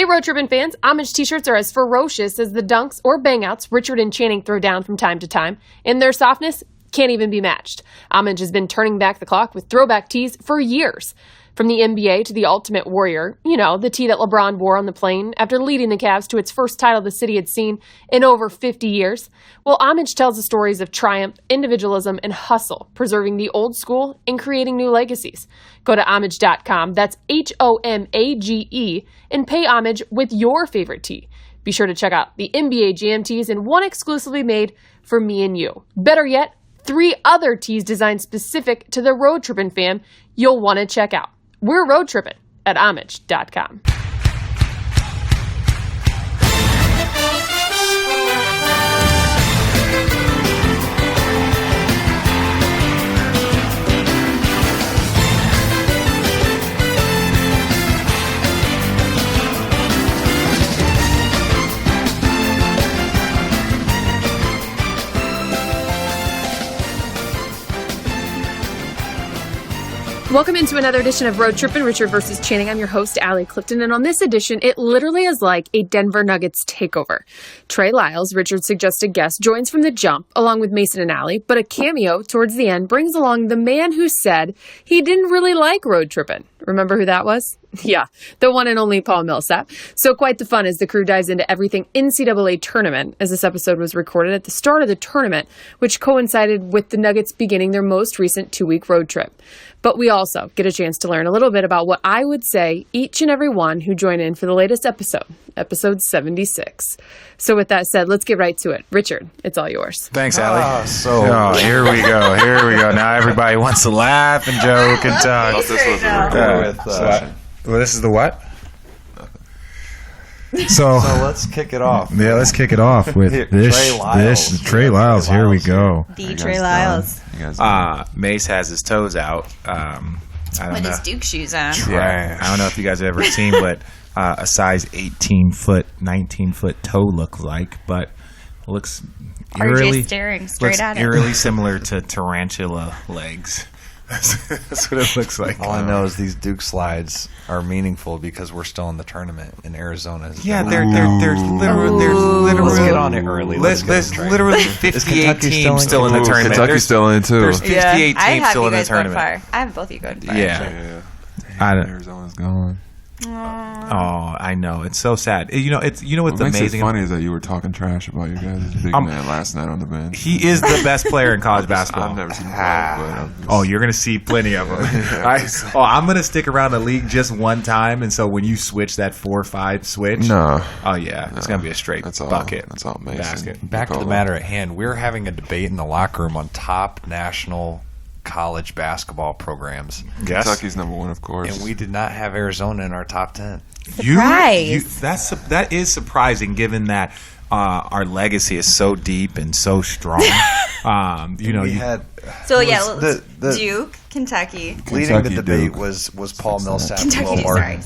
Road Trippin' fans, Homage t-shirts are as ferocious as the dunks or bangouts Richard and Channing throw down from time to time, and their softness can't even be matched. Homage has been turning back the clock with throwback tees for years. From the NBA to the Ultimate Warrior, the tee that LeBron wore on the plane after leading the Cavs to its first title the city had seen in over 50 years. Well, Homage tells the stories of triumph, individualism, and hustle, preserving the old school and creating new legacies. Go to homage.com, that's HOMAGE, and pay homage with your favorite tee. Be sure to check out the NBA Jam tees and one exclusively made for me and you. Better yet, 3 other tees designed specific to the Road Trippin' fam you'll want to check out. We're Road Trippin' at homage.com. Welcome into another edition of Road Trippin', Richard versus Channing. I'm your host, Allie Clifton, and on this edition, it literally is like a Denver Nuggets takeover. Trey Lyles, Richard's suggested guest, joins from the jump, along with Mason and Allie, but a cameo towards the end brings along the man who said he didn't really like Road Trippin'. Remember who that was? Yeah, the one and only Paul Millsap. So quite the fun as the crew dives into everything NCAA tournament, as this episode was recorded at the start of the tournament, which coincided with the Nuggets beginning their most recent 2-week road trip. But we also get a chance to learn a little bit about what I would say each and every one who joined in for the latest episode 76. So with that said, let's get right to it. Richard, it's all yours. Thanks, Allie. Here we go. Now everybody wants to laugh and joke and talk. Well, this is the what? So let's kick it off. Yeah, let's kick it off with Trey Lyles. Here we go. The Trey Lyles. Mace has his toes out. I don't With know. his Duke shoes on. Yeah, I don't know if you guys have ever seen what a size 18-foot, 19-foot toe looks like, but looks eerily staring straight at it. Eerily similar to tarantula legs. That's what it looks like. All I know is these Duke slides are meaningful because we're still in the tournament in Arizona. Yeah, there's literally. Let's get on it early. There's literally 58 teams still in the tournament. Kentucky's still in too. There's 58 teams still in the I tournament. have both of you going far. Yeah. Arizona's gone. Oh, I know. It's so sad. What's What makes amazing? it funny is that you were talking trash about your guys' big man last night on the bench. He is the best player in college basketball. I've never seen him play, but Oh, you're going to see plenty of them. I'm going to stick around the league just one time, and so when you switch that 4-5 switch, it's going to be a straight bucket. That's all Mason. Basket. Back to the matter at hand. We're having a debate in the locker room on top national college basketball programs. Yes. Kentucky's number 1, of course. And we did not have Arizona in our top 10. That is surprising, given that our legacy is so deep and so strong. Duke, Kentucky. Leading the debate was Paul Millsap. Kentucky, sorry.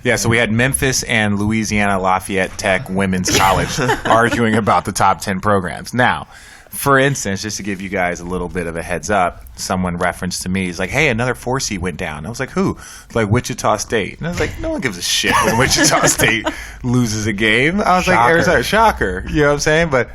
Yeah, so we had Memphis and Louisiana Lafayette Tech Women's College arguing about the top 10 programs. Now, for instance, just to give you guys a little bit of a heads up, someone referenced to me, he's like, hey, another 4C went down. I was like, who? Like, Wichita State. And I was like, no one gives a shit when Wichita State loses a game. I was like, Arizona, shocker. You know what I'm saying? But,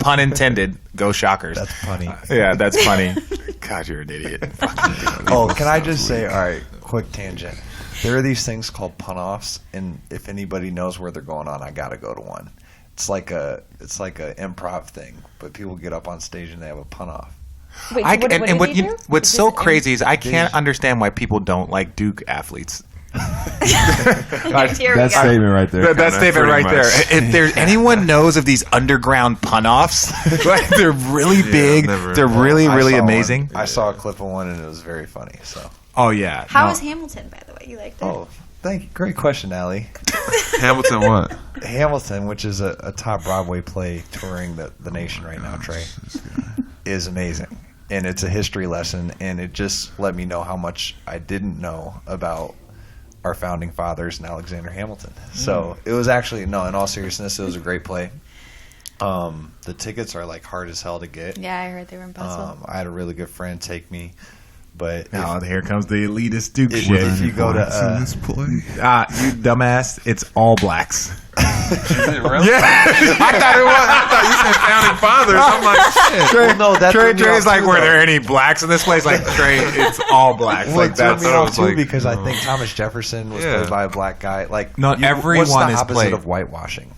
pun intended, go Shockers. That's funny. Yeah, that's funny. God, you're an idiot. Can I just say, all right, quick tangent. There are these things called pun-offs, and if anybody knows where they're going on, I got to go to one. It's like a improv thing, but people get up on stage and they have a pun off. Wait, what's so crazy is I can't understand why people don't like Duke athletes. That statement right there. That statement right there. If there's anyone knows of these underground pun-offs, like they're really big, they're really amazing. I saw a clip of one and it was very funny. So. Oh yeah. How was Hamilton, by the way? You liked it? Oh, thank you. Great question, Allie. Hamilton what? Hamilton, which is a top Broadway play touring the nation right now, Trey, is amazing. And it's a history lesson, and it just let me know how much I didn't know about our founding fathers and Alexander Hamilton. So it was actually, in all seriousness, it was a great play. The tickets are like hard as hell to get. Yeah, I heard they were impossible. I had a really good friend take me. But now here comes the elitist Duke if shit. you go to this play. You dumbass, it's all blacks. Is it really? Yeah, I thought it was. I thought you said founding fathers. I'm like, shit. Trey, no, that threw me Trey's off like, too, were though. there any blacks in this place? Like, Trey, it's all blacks. well, Like it threw that's me what I off was too like, because I no. think Thomas Jefferson was Yeah. played by a black guy. Like, No, everyone what's the is opposite played. of whitewashing?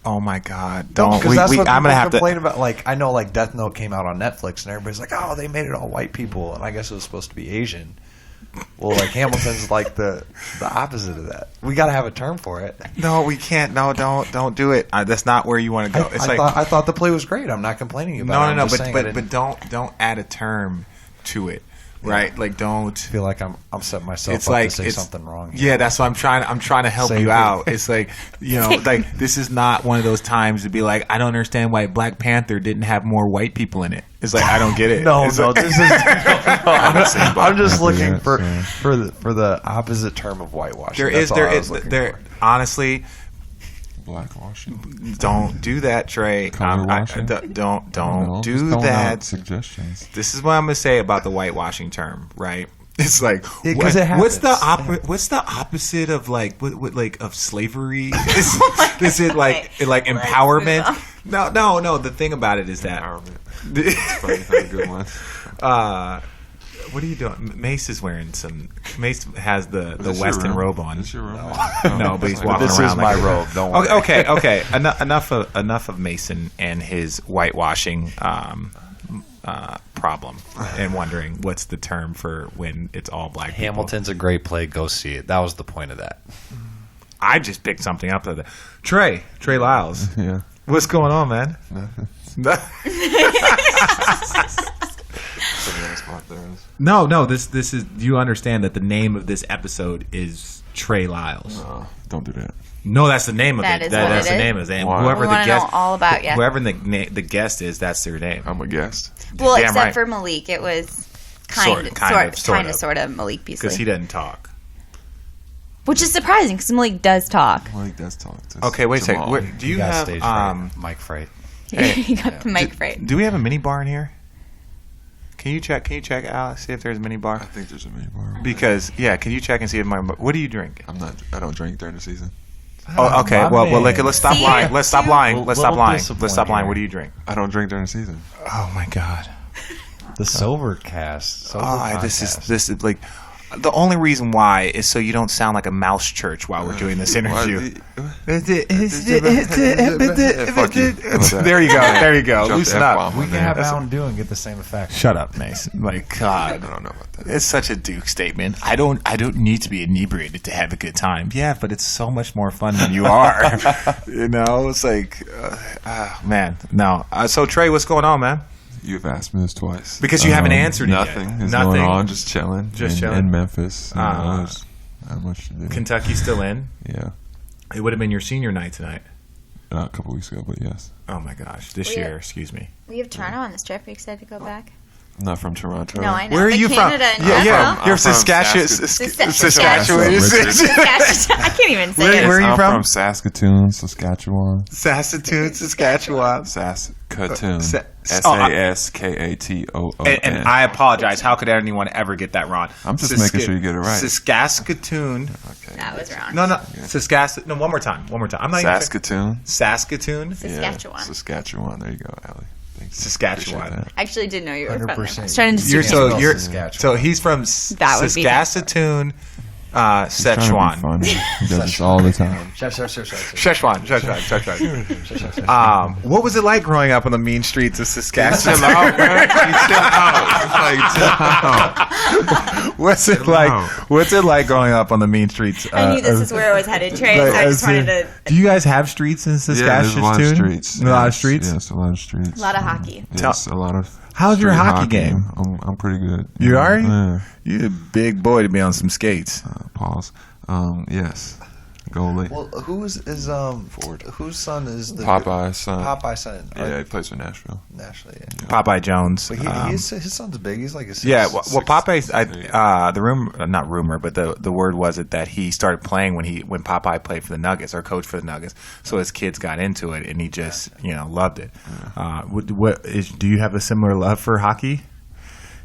Oh my God! Don't. Because that's what I'm people gonna have to. complain about. Like, I know, like Death Note came out on Netflix, and everybody's like, "Oh, they made it all white people," and I guess it was supposed to be Asian. Well, like Hamilton's like the opposite of that. We got to have a term for it. No, we can't. No, don't do it. That's not where you want to go. It's I thought the play was great. I'm not complaining about it. no. I'm just saying I didn't But don't add a term to it, right? Like don't. feel like I'm setting myself It's up like to say it's, something wrong. Yeah, that's what I'm trying to help Same you thing. out. It's like like this is not one of those times to be like, I don't understand why Black Panther didn't have more white people in it. It's like I don't get it. No, It's no, like- this is. I'm just looking for Yeah. the opposite term of whitewashing. there is honestly. Blackwashing. Don't do that, Trey. Color washing? Don't No, do just throwing that. out suggestions. This is what I'm gonna say about the whitewashing term, right? It's like Yeah, 'cause it what's the happens. what's the opposite of like what like of slavery? Is it like empowerment? No. The thing about it is that Probably not a good one. what are you doing? Mace is wearing some. Mace has the Is this your Western room? robe on. Is this your room? No, but he's walking This around is like my robe. Don't worry. Okay. Enough of Mason and his whitewashing problem, and wondering what's the term for when it's all black people. Hamilton's a great play. Go see it. That was the point of that. I just picked something up. Trey Lyles. Yeah. What's going on, man? No. This is. You understand that the name of this episode is Trey Lyles. Don't do that. No, that's the name of That it. is That's what the it name is. of it. And Why? whoever We the wanna know guest, all about you. whoever the guest is, that's their name. I'm a guest. Well, Damn except right. for Malik, it was Sort of. Malik Beasley. Because he doesn't talk. Which is surprising because Malik does talk. Malik does talk to Okay, wait a second. Jamal. Do you got have stage fright. Mike Fright. He got the mic right. Do we have a mini bar in here? Can you check, Alex, see if there's a mini I bar? think there's a mini bar. Because can you check and see if what do you drink? I don't drink during the season. Oh, okay. my Well, man. let's stop See? lying. Let's stop lying. Little Let's stop lying. discipline Let's stop lying. here. What do you drink? I don't drink during the season. Oh my God. The Silvercast. This is like the only reason why is so you don't sound like a mouse church while we're doing this interview. Fuck you. There you go. Drop the Loosen up. F-bomb We on can there. have That's Mountain Dew and get the same effect. Shut up, Mace. My God. I don't know about that. It's such a Duke statement. I don't need to be inebriated to have a good time. Yeah, but it's so much more fun when you are. It's like, man. No. So Trey, what's going on, man? You've asked me this twice. Because you haven't answered it yet. Nothing is Nothing. going on. Just chilling. Just in, chilling. in Memphis. There's not much to do. Kentucky's still in. Yeah. It would have been your senior night tonight. A couple weeks ago, but yes. Oh my gosh, this Yeah. year. Excuse me. We have Toronto on this trip. Are you excited to go back? I'm not from Toronto. No, I know. Where are but you Canada from? And Nashville. You're I'm from Saskatchewan. Saskatchewan. I can't even say it. Where are you I'm from? Saskatoon, Saskatchewan. Saskatoon. Saskatoon. Oh, Saskatoon. And I apologize. How could anyone ever get that wrong? I'm just making sure you get it right. Saskatoon. Okay. That was wrong. No. Saskatoon. No, one more time. I'm not Saskatoon. Saskatoon. Saskatchewan. Yeah, Saskatchewan. There you go, Allie. Thanks. Saskatchewan. Appreciate that. I actually didn't know you were from there. I 100%. was trying to You're distinguish. so he's from That would be Saskatoon, Trying to be Szechuan. funny. He does this all the time. Szechuan. What was it like growing up on the mean streets of Saskatchewan? What's it like growing up on the mean streets? I knew this is where I was headed, Trey. So I just wanted to. Do you guys have streets in Saskatchewan? Yeah, there's a lot of streets. A lot of streets? Yes, a lot of streets. A lot of hockey. Yes, a lot of. How's your street hockey game? I'm pretty good. You are? Yeah. You're a big boy to be on some skates. Pause. Yes. Goalie. Well, whose son is the Popeye's son. Popeye's son. Yeah, he plays for Nashville. Nashville. Yeah. Popeye Jones. But his son's big. He's like a six. Yeah, well, Popeye's. Not rumor, but the word was it that he started playing when Popeye played for the Nuggets or coached for the Nuggets. So his kids got into it, and he just loved it. Do you have a similar love for hockey?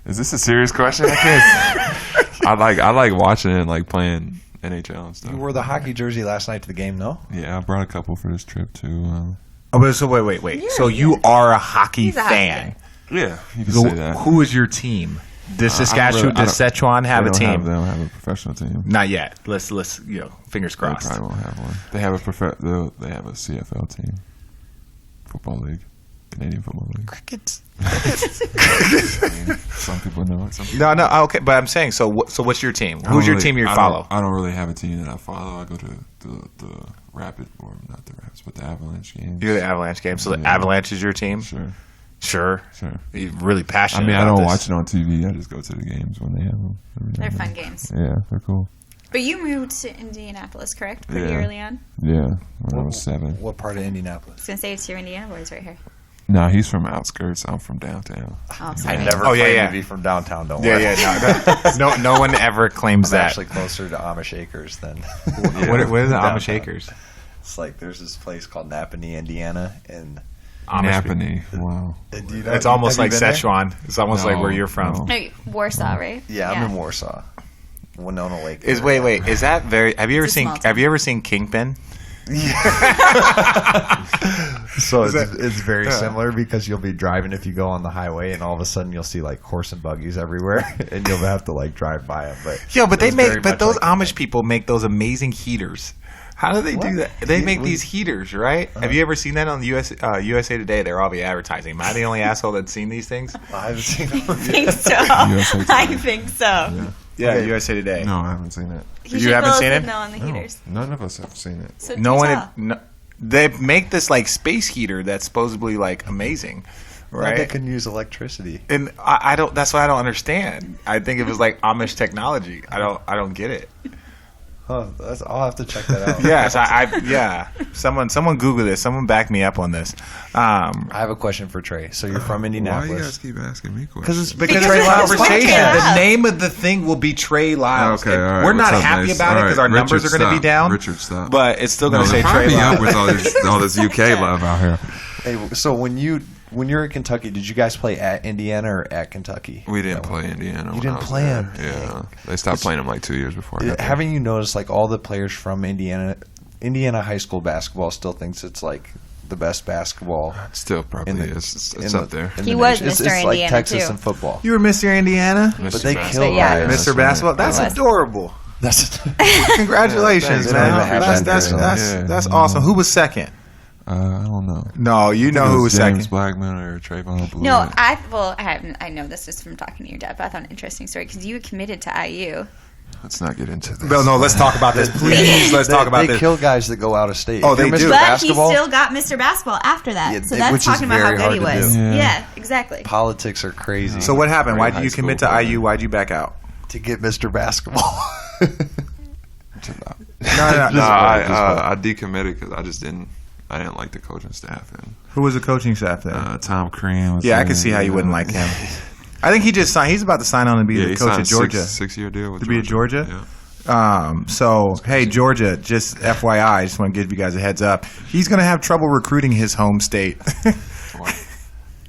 Is this a serious question? I can't. I like watching and like playing NHL and stuff. You wore the hockey jersey last night to the game, no? Yeah, I brought a couple for this trip too. So wait. So you are a hockey fan? Yeah, you can say that. Who is your team? Does Saskatchewan, does Sichuan have a team? They don't have a professional team. Not yet. Let's fingers They crossed. probably won't have one. They have a CFL team, football league, Canadian Football League. Crickets. Some people know it. Some people No, okay, but I'm saying, so what's your team? Who's your team you follow? I don't really have a team that I follow. I go to the Rapid, or not the Rapids, but the Avalanche games. You're the Avalanche game, so the Avalanche is your team? Sure. You're really passionate. I mean, I about don't this. watch it on TV. I just go to the games when they have them. They're fun games. Yeah, they're cool. But you moved to Indianapolis, correct? Pretty Yeah. early on? Yeah, when I was 7. What part of I Indianapolis? was going to say it's your Indiana boys right here. Nah, he's from outskirts. I'm from downtown. Oh, I sorry. never Oh, yeah, claimed yeah. to be from downtown, don't worry. No one ever claims I'm that. actually closer to Amish Acres than... What is the downtown. Amish Acres? It's like there's this place called Napanee, Indiana, and Napanee. Wow. do you know, It's almost have you like been there? Szechuan. It's almost like where you're from. No. No, Warsaw, right? Yeah, I'm in Warsaw, Winona Lake. Wait, is that very? Have you ever It's a seen? small town. Have you ever seen Kingpin? So it's very similar because you'll be driving if you go on the highway, and all of a sudden you'll see like horse and buggies everywhere, and you'll have to like drive by them. But those Amish people make those amazing heaters. How do they do that? They make these heaters, right? Have you ever seen that on the USA Today? They're all be advertising. Am I the only asshole that's seen these things? I haven't seen them. I think so. USA Today. I think so. Yeah, Okay. USA Today. No, I haven't seen it. You haven't seen it? No, on the heaters. None of us have seen it. So No do one. tell. No, they make this like space heater that's supposedly like amazing, Right? They right? can use electricity. And I don't. That's why I don't understand. I think it was like Amish technology. I don't get it. Oh, I'll have to check that out. Yes, yeah. Someone Google this. Someone back me up on this. I have a question for Trey. So you're from Why you Indianapolis? guys keep asking me questions? Because Trey it's a Lyles. conversation. Trey Lyles. The name of the thing will be Trey Lyles. Okay, all right. We're not What's up, happy Mace? about it All because right, our numbers Richard, are going to be stop. down. Richard, stop. But it's still going to No, say they're Trey hyping me up Lyles. with all this UK love out here. Hey, so when you're in Kentucky, did you guys play at Indiana or at Kentucky? We didn't play Indiana. You when didn't I was play there. them? Yeah, they stopped playing them like 2 years before. I got there. Haven't you noticed like all the players from Indiana high school basketball still thinks it's like the best basketball Still probably in the is. in It's the- up there. in He the was nation. It's Mr. like Indiana, Texas too. and football. You were Mr. Indiana? But Mr. they Basketball. killed Yeah. guys. Mr. Basketball? That's He was. adorable. That's Congratulations, They man. don't even have That's that that's awesome. Who was second? I don't know. No, you know who was James second. Blackman or Trayvon Blue. No, I know this is from talking to your dad, but I thought an interesting story because you were committed to IU. Let's not get into this. No, let's talk about this, please. Let's talk about they this. kill guys that go out of state. Oh, If you're they Mr. do. But Basketball, he still got Mr. Basketball after that. Yeah, so that's which is talking about how very good he hard to was. do. Yeah, exactly. Politics are crazy. So what happened? Why did High you school commit to program. IU? Why'd you back out? to get Mr. Basketball. Chill out. No. I decommitted because I didn't like the coaching staff. And Who was the coaching staff there? Tom Crean was Yeah, I there, can see how you wouldn't know. like him. I think he just signed. He's about to sign on to be Yeah, the he coach signed at Georgia. Six-year deal with To be at Georgia? Yeah. So, hey, Georgia, just FYI, I just want to give you guys a heads up. He's going to have trouble recruiting his home state.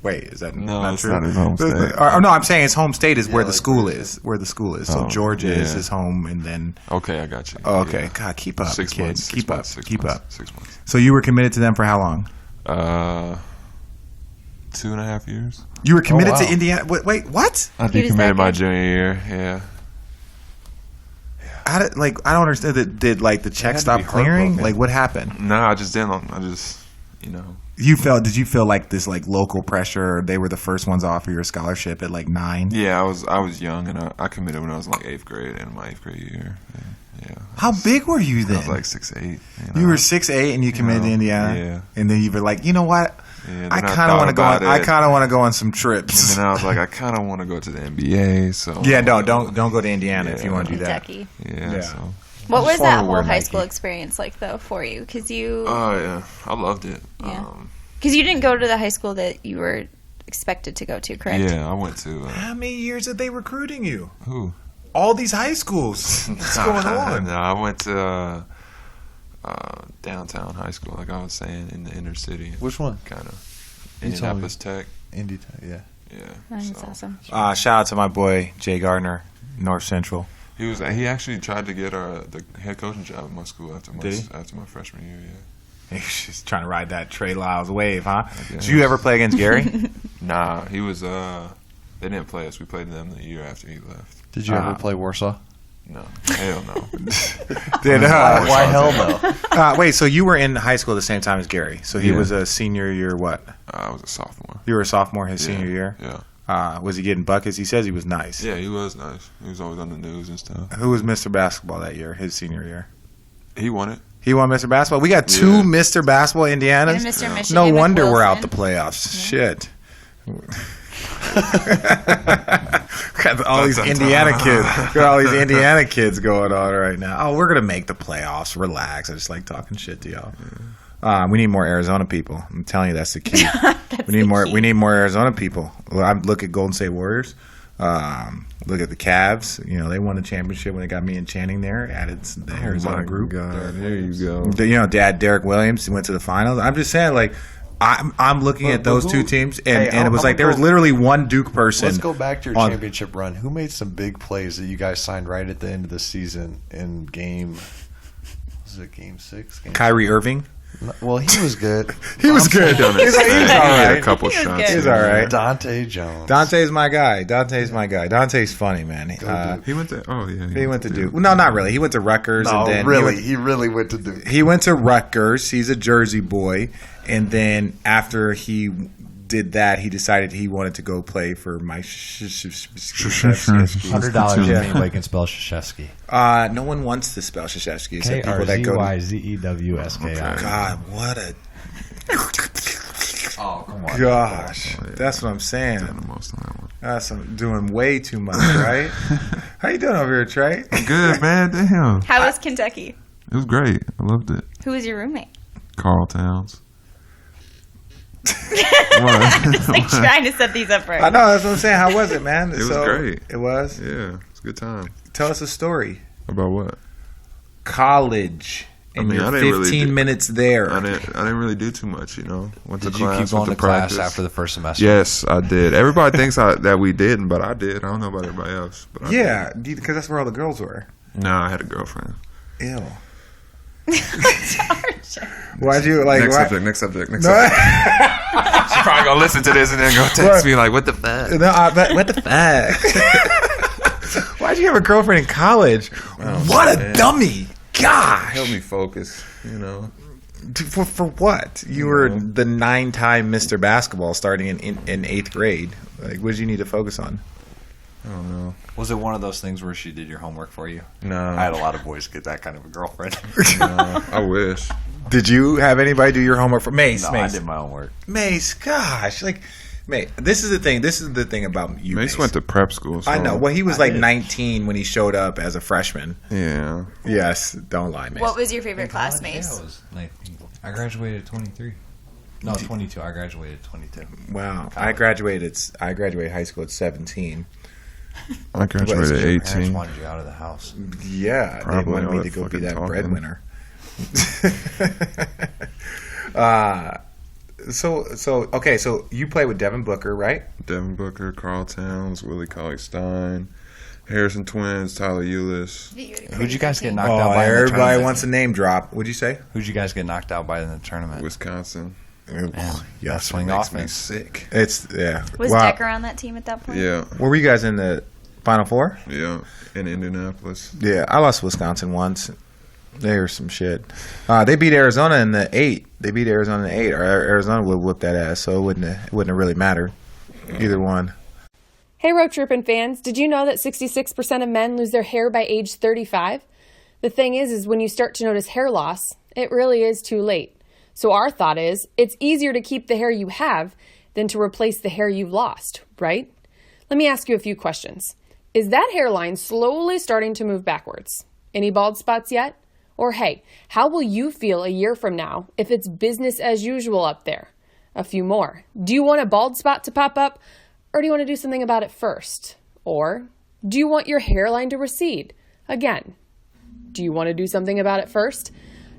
Wait, is that No, not it's true? not his home state. No, I'm saying his home state is where the like school is. Where the school is. So Oh, Georgia is yeah. his home, and then. Okay, I got you. Oh, okay. Yeah. God, keep up, 6 kid. months. Keep up. 6 months. So you were committed to them for how long? 2.5 years. You were committed wow. to Indiana. Wait, what? I He was that decommitted my good? junior year. Yeah. I don't understand. Did like the check had to stop be clearing? heartbroken. Like what happened? No, I just didn't. I just, Did you feel like this like local pressure? They were the first ones to offer your scholarship at like 9. Yeah, I was young and I committed when I was in like 8th grade in my 8th grade year. Yeah. How big were you I then? was like 6'8". You were 6'8" and you committed to Indiana. Yeah. And then you were like, you know what? Yeah, I then kind of want to go. thought I about it. kind of want to go on some trips. And then I was like, I kind of want to go to the NBA. So Yeah, don't go to Indiana if you Yeah. want to do that. Kentucky. Yeah. Yeah. So. What was Just wanna that wear whole high Nike. school experience like, though, for you? Because you Oh yeah, I loved it. Yeah. Didn't go to the high school that you were expected to go to, correct? Yeah, I went to How many years are they recruiting you? who? All these high schools. What's going on? No, I went to downtown high school, like I was saying, in the inner city. Which one? Kind of. You told me. Indianapolis Tech. Indy, yeah. Yeah. That's awesome. Shout out to my boy Jay Gardner, North Central. He actually tried to get the head coaching job at my school after my freshman year. Yeah. He's just trying to ride that Trey Lyles wave, huh? guess. Did you ever play against Gary? Nah, he was. They didn't play us. We played them the year after he left. Did you ever play Warsaw? No, hell no. Why hell no? Wait, so you were in high school at the same time as Gary? So he Yeah. was a senior year. What? I was a sophomore. You were a sophomore his senior year. Yeah. Was he getting buckets? He says he was nice. Yeah, he was nice. He was always on the news and stuff. Who was Mr. Basketball that year? His senior year. He won it. He won Mr. Basketball. We got two Yeah. Mr. Basketball Indianas. And Mr. Michigan No with wonder we're out Wilson. the playoffs. Shit. Got all these Indiana kids. Got all these Indiana kids going on right now. Oh, we're gonna make the playoffs. Relax. I just like talking shit to y'all. We need more Arizona people. I'm telling you, that's the key. We need more. We need more Arizona people. Look at Golden State Warriors. Look at the Cavs. You know, they won the championship when they got me and Channing there. Added the Arizona group. God, there you go. You know, Dad Derek Williams went to the finals. I'm just saying, like, I'm looking at those two teams, and it was like there was literally one Duke person. Let's go back to your championship run. Who made some big plays that you guys signed right at the end of the season in game? Was it game 6? Kyrie Irving. Well, he was good. He was good. He He's had all a right. couple shots. He's all right. Dante Jones. Dante's my guy. Dante's my guy. Dante's funny, man. He went to. Oh yeah. He went to Duke. No, not really. He went to Rutgers. No, and then really. He really went to Duke. He went to Rutgers. He's a Jersey boy. And then after he did that, he decided he wanted to go play for Mike Krzyzewski. $100 if anybody can spell Krzyzewski. No one wants to spell Krzyzewski except people that go to... KRZYZEWSKI. God, what a... Oh, come on. Gosh, that's what I'm saying. The most on that one. I'm doing way too much, right? How you doing over here, Trey? Good, man. Damn. How was Kentucky? It was great. I loved it. Who was your roommate? Carl Towns. Just like trying to set these up right. I know, that's what I'm saying. How was it, man? It was great. It was? Yeah, it was a good time. Tell us a story. About what? College. And I your didn't 15 minutes there. I didn't really do too much, you know. Went Did to you class, keep going went to practice. class after the first semester? Yes, I did. Everybody thinks that we didn't, but I did. I don't know about everybody else. But I did. Because that's where all the girls were. No, I had a girlfriend. Ew. Why'd you like? Next subject. She's probably gonna listen to this and then go text me like, "What the fuck?" No, what the fuck? Why'd you have a girlfriend in college? What a dummy! Gosh, Help me focus, you know. For what? You were the 9-time Mr. Basketball starting in 8th grade. Like, what did you need to focus on? I don't know. Was it one of those things where she did your homework for you? No, I had a lot of boys get that kind of a girlfriend. no, I wish. Did you have anybody do your homework for Mace? No, I did my homework. Mace, gosh, like, Mace. This is the thing. This is the thing about you. Mace went to prep school. So I know. Well, he was like 19 when he showed up as a freshman. Yeah. Yes, don't lie, Mace. What was your favorite class, Mace? I graduated at 23. No, 22. I graduated at 22. Wow, I graduated high school at 17. I graduated at Parents 18. wanted you out of the house. Yeah, Probably they wanted all me that to go be fucking that talking. breadwinner. So you play with Devin Booker, right? Devin Booker, Carl Towns, Willie Cauley-Stein, Harrison Twins, Tyler Eulis. Who'd you guys get knocked Oh, out by in the everybody tournament? wants a name drop. What'd you say? Who'd you guys get knocked out by in the tournament? Wisconsin. Yes, swing Makes me offense. sick. it's yeah. Was Wow. Decker on that team at that point? Yeah, Were you guys in the Final Four? yeah. In Indianapolis. Yeah, I lost Wisconsin once. They were some shit. They beat Arizona in the 8. They beat Arizona in the 8. Or Arizona would whoop that ass, so it wouldn't have really mattered. Either one. Hey, Road Trippin' fans, did you know that 66% of men lose their hair by age 35? The thing is when you start to notice hair loss, it really is too late. So our thought is, it's easier to keep the hair you have than to replace the hair you've lost, right? Let me ask you a few questions. Is that hairline slowly starting to move backwards? Any bald spots yet? Or hey, how will you feel a year from now if it's business as usual up there? A few more. Do you want a bald spot to pop up? Or do you want to do something about it first? Or do you want your hairline to recede? Again, do you want to do something about it first?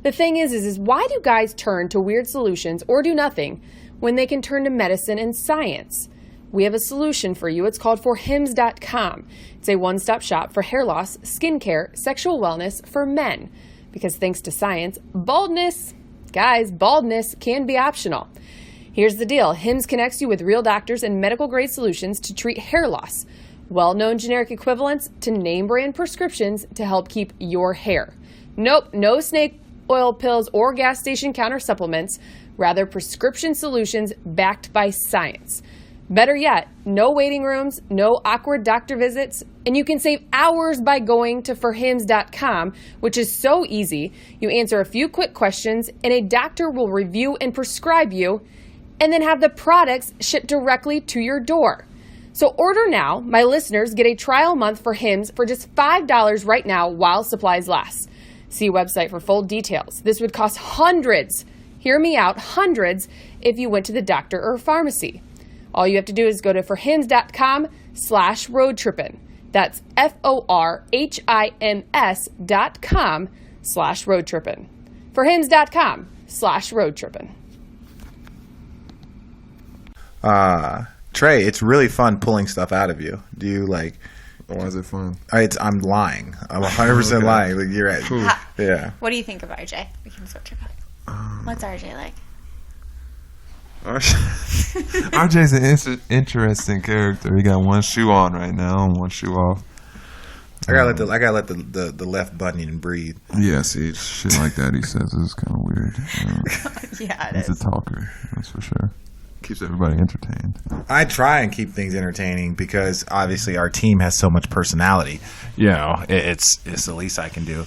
The thing is why do guys turn to weird solutions or do nothing when they can turn to medicine and science? we have a solution for you. It's called forhims.com. It's a one-stop shop for hair loss, skincare, sexual wellness for men. Because thanks to science, baldness can be optional. Here's the deal. Hims connects you with real doctors and medical-grade solutions to treat hair loss. Well-known generic equivalents to name-brand prescriptions to help keep your hair. Nope, no snake oil pills or gas station counter supplements. Rather, prescription solutions backed by science. Better yet, no waiting rooms, no awkward doctor visits, and you can save hours by going to forhims.com, which is so easy. You answer a few quick questions, and a doctor will review and prescribe you, and then have the products shipped directly to your door. So order now. My listeners get a trial month for Hims for just $5 right now while supplies last. See website for full details. This would cost hundreds, hear me out, hundreds, if you went to the doctor or pharmacy. All you have to do is go to forhims.com/roadtrippin. That's FORHIMS.com/roadtrippin. Forhims.com/roadtrippin. Trey, it's really fun pulling stuff out of you. Do you like? Why is it fun? I'm lying. I'm 100% lying. Like, you're right. Yeah. What do you think of RJ? We can switch it up. What's RJ like? RJ's an interesting character. He got one shoe on right now and one shoe off. I gotta let the left bunion breathe. Yeah, see, shit like that he says is kind of weird. Yeah, he's a talker, that's for sure. Keeps everybody entertained. I try and keep things entertaining because obviously our team has so much personality. You know, it's the least I can do.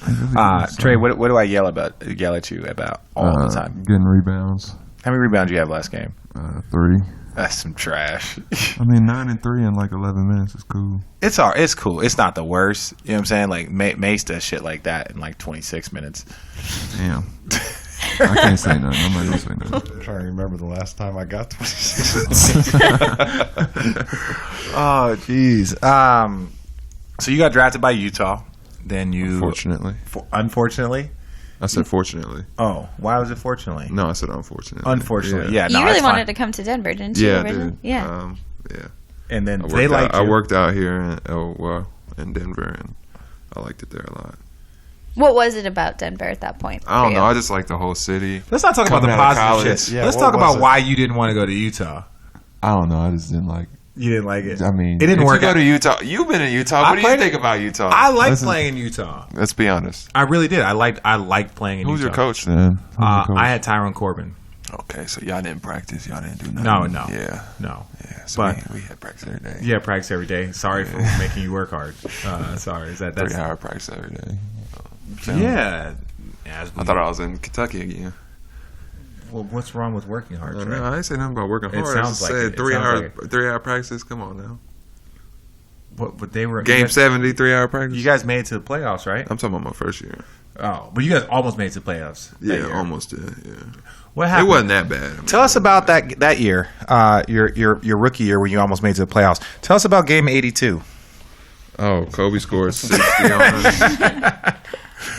Trey, what do I yell at you about all the time? Getting rebounds. How many rebounds did you have last game? 3. That's some trash. I mean, 9 and 3 in like 11 minutes is cool. It's cool. It's not the worst. You know what I'm saying? Like Mace does shit like that in like 26 minutes. Damn. I can't say nothing. I'm not gonna say nothing. I'm trying to remember the last time I got 26. Oh, jeez. So you got drafted by Utah. Then you... Unfortunately? I said fortunately. Oh, why was it fortunately? No, I said unfortunately. Unfortunately, yeah. You really wanted to come to Denver, didn't you? Yeah, I did. Yeah. Yeah. And then I worked out here in Denver, and I liked it there a lot. What was it about Denver at that point? I don't know. I just like the whole city. Let's not talk about the positive shit. Yeah, Let's talk about why you didn't want to go to Utah. I don't know. I just didn't like. You didn't like it. I mean, it didn't work. You go to Utah. You've been in Utah. What do you think about Utah? I like playing in Utah. Let's be honest. I really did. I liked playing in Utah. Who's your coach then? I had Tyrone Corbin. Okay, so y'all didn't practice. Y'all didn't do nothing. No. Yeah. No. Yeah. So but we had practice every day. Yeah, practice every day. Sorry for making you work hard. Sorry. That's 3-hour practice every day. Yeah. I thought I was in Kentucky again. Well, what's wrong with working hard? I didn't say nothing about working hard. Sounds I said 3-hour practice. Come on now. But they were Game 70, 3-hour practice. You guys made it to the playoffs, right? I'm talking about my first year. Oh, but you guys almost made it to the playoffs. Yeah, almost did. Yeah. What happened? It wasn't that bad. I mean, Tell us about that year, your rookie year when you almost made it to the playoffs. Tell us about game 82. Oh, Kobe scored 60 on us.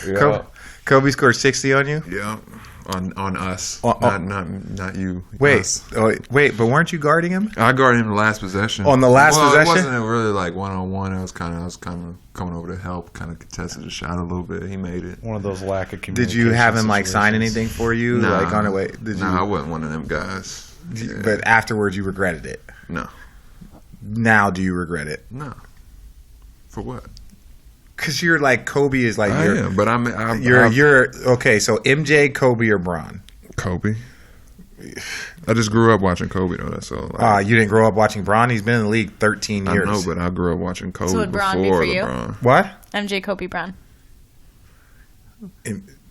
Yeah. Kobe scored 60 on you? Yeah. On us, not you. Wait, us. But weren't you guarding him? I guarded him the last possession. On the last possession, it wasn't really like 1-on-1. I was kind of coming over to help, kind of contested the shot a little bit. He made it. One of those lack of communication. Did you have him like sign situations. anything for you? Nah, like on the way? I wasn't one of them guys. Yeah. But afterwards, you regretted it. No. Now, do you regret it? No. For what? Because you're like Kobe is like I am, but you're okay. So MJ, Kobe, or Bron? Kobe. I just grew up watching Kobe though. That's all. You didn't grow up watching Bron. He's been in the league 13 years. I know, but I grew up watching Kobe So would Bron be before for you? LeBron. What? MJ, Kobe, Brown.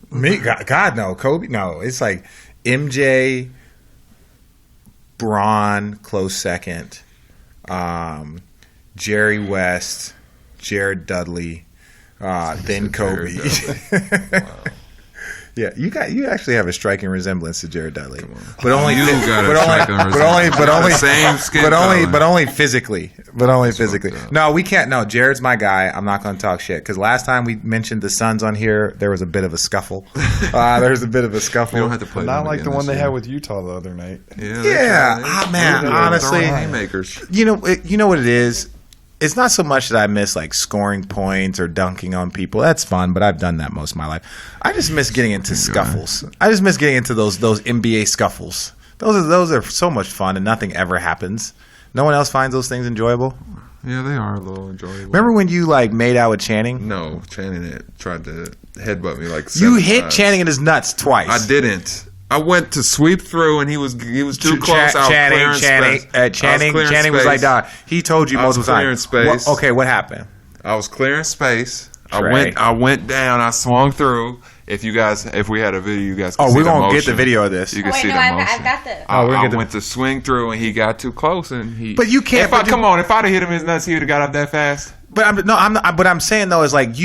Me, God, no. Kobe, no. It's like MJ, Bron, close second. Jerry West, Jared Dudley. Then Kobe. Wow. Yeah, you actually have a striking resemblance to Jared Dudley, but only You got a striking resemblance. but only Same skin color. but only physically. Physically. fucked up. No, we can't. No, Jared's my guy. I'm not going to talk shit because last time we mentioned the Suns on here, there was a bit of a scuffle. There's a bit of a scuffle. We don't have to play Not them like again the one this they year. had with Utah the other night. Yeah, man. Honestly, haymakers. you know what it is. It's not so much that I miss like scoring points or dunking on people. That's fun, but I've done that most of my life. I just miss getting into scuffles. I just miss getting into those NBA scuffles. Those are so much fun, and nothing ever happens. No one else finds those things enjoyable. Yeah, they are a little enjoyable. Remember when you like made out with Channing? No, Channing tried to headbutt me like You 7 hit times. Channing in his nuts twice. I didn't. I went to sweep through, and he was too close. Channing was like, "Dog." He told you I was multiple clearing times. space. Okay, what happened? I was clearing space. Trey. I went down. I swung through. If we had a video, you guys. Could see we're the gonna get motion. the video of this. You can Wait, see no, the I've motion. got the. I went to swing through, and he got too close, and he. But you can't- If I'd have hit him in his nuts, he would have got up that fast. But I'm not. But I'm saying though is like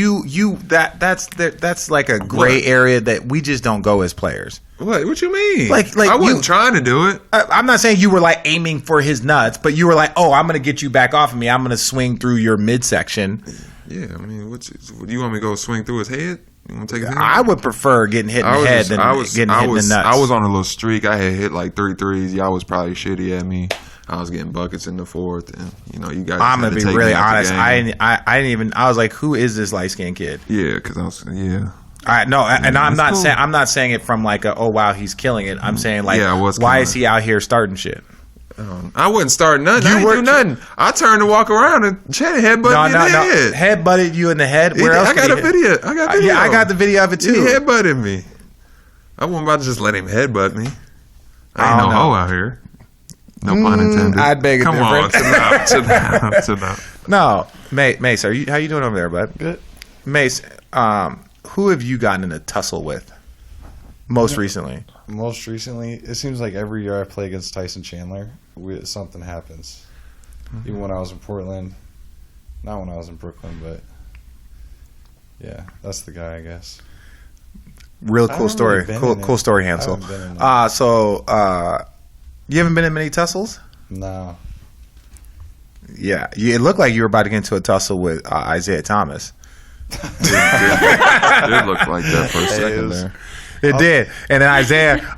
that's like a gray What? area that we just don't go as players. What you mean? Like I wasn't you- trying to do it. I'm not saying you were like aiming for his nuts, but you were like, "Oh, I'm going to get you back off of me. I'm going to swing through your midsection." Yeah, I mean, what you want me to go swing through his head? You want to take his head? I would prefer getting hit in the head than getting hit in the nuts. I was on a little streak. I had hit like 3 threes. Y'all was probably shitty at me. I was getting buckets in the fourth, and you guys. I'm had gonna to be take really me out the honest. game. I didn't even. I was like, "Who is this light skinned kid?" Yeah, because I was. Yeah. No, and I'm it's not cool. saying I'm not saying it from like a, oh wow, he's killing it. I'm saying like, Yeah, I was why kinda- is he out here starting shit? I wasn't starting nothing. I didn't do nothing. I turned to walk around and Channing headbutted me in the head. Head butted you in the head. He Where did. else? I got could a he hit? video. I got video. Yeah, I got the video of it too. He headbutted me. I wasn't about to just let him headbutt me. I ain't don't no know. hoe out here. No pun intended. I'd beg a Come on, different. chill out. No, Mace, how you doing over there, bud? Good. Mace, who have you gotten in a tussle with most recently? Most recently, it seems like every year I play against Tyson Chandler, something happens. Even when I was in Portland, not when I was in Brooklyn, but yeah, that's the guy, I guess. Real I cool haven't story. really been in Cool it. story, I Hansel. haven't been in it. So you haven't been in many tussles? No. Yeah, it looked like you were about to get into a tussle with Isaiah Thomas. It looked like that for a second was- there. It did, and then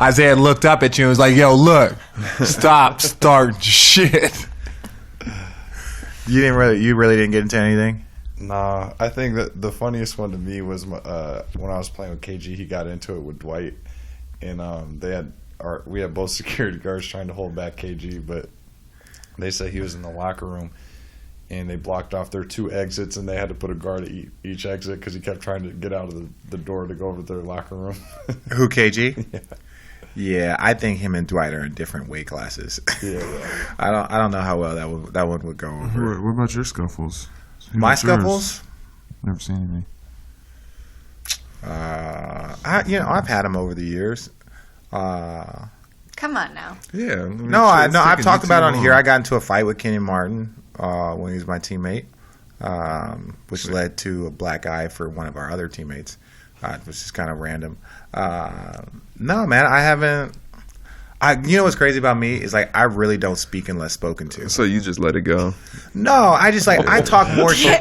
Isaiah looked up at you and was like, "Yo, look, stop, start shit." You really didn't get into anything. Nah, I think that the funniest one to me was when I was playing with KG. He got into it with Dwight, and we had both security guards trying to hold back KG, but they said he was in the locker room, and they blocked off their 2 exits, and they had to put a guard at each exit because he kept trying to get out of the door to go over to their locker room. Who, KG? Yeah. Yeah, I think him and Dwight are in different weight classes. Yeah. I don't know how well that one would go over. What about your scuffles? My scuffles? Never seen any. I've had them over the years. Come on now. Yeah. No, I've talked about it on here. I got into a fight with Kenny Martin when he was my teammate, which led to a black eye for one of our other teammates, which is kind of random. No, man, I haven't. You know what's crazy about me is like I really don't speak unless spoken to. So you just let it go. No, I just like I talk more shit.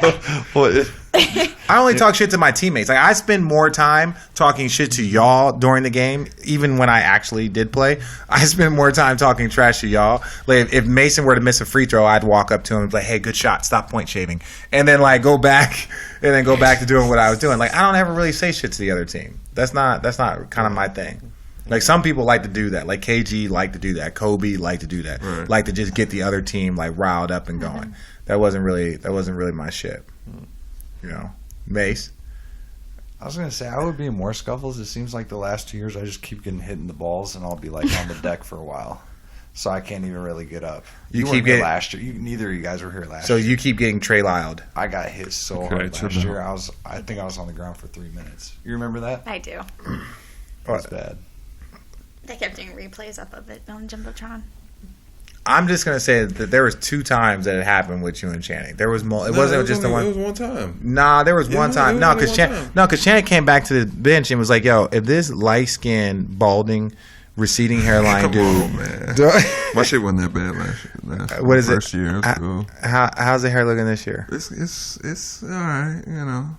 What? I only talk shit to my teammates. Like I spend more time talking shit to y'all during the game, even when I actually did play. I spend more time talking trash to y'all. Like if Mason were to miss a free throw, I'd walk up to him and be like, "Hey, good shot. Stop point shaving," and then like go back to doing what I was doing. Like I don't ever really say shit to the other team. That's not kind of my thing. Like some people like to do that. Like KG like to do that. Kobe like to do that. Right. Like to just get the other team like riled up and going. That wasn't really my shit. You know, Mace. I was gonna say I would be in more scuffles. It seems like the last 2 years I just keep getting hit in the balls, and I'll be like on the deck for a while, so I can't even really get up. You weren't keep here getting- last year. Neither of you guys were here last So year. you keep getting Trey Lyles. I got hit so Okay, hard chill last down. year. I think I was on the ground for 3 minutes. You remember that? I do. That's bad. They kept doing replays up of it on Jumbotron. I'm just gonna say that there was 2 times that it happened with you and Channing. There was more. It wasn't just the one. It was one time. Nah, there was one time. No, because Channing came back to the bench and was like, "Yo, if this light-skinned, balding, receding hairline dude, on, man. My shit wasn't that bad last what is first it? year. It was cool. How's the hair looking this year? It's all right, you know.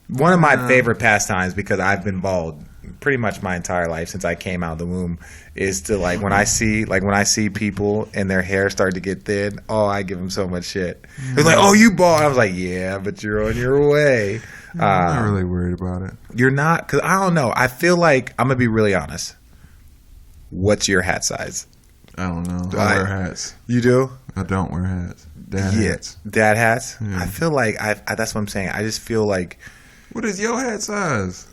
One of my favorite pastimes, because I've been bald pretty much my entire life since I came out of the womb, is to when I see people and their hair start to get thin. Oh, I give them so much shit. It's like, "Oh, you bald?" I was like, "Yeah, but you're on your way." I'm not really worried about it. You're not, because I don't know. I feel like I'm gonna be really honest. What's your hat size? I don't know. I wear hats. You do? I don't wear hats. Hats. Dad hats. Yeah. I feel like that's what I'm saying. I just feel like. What is your hat size?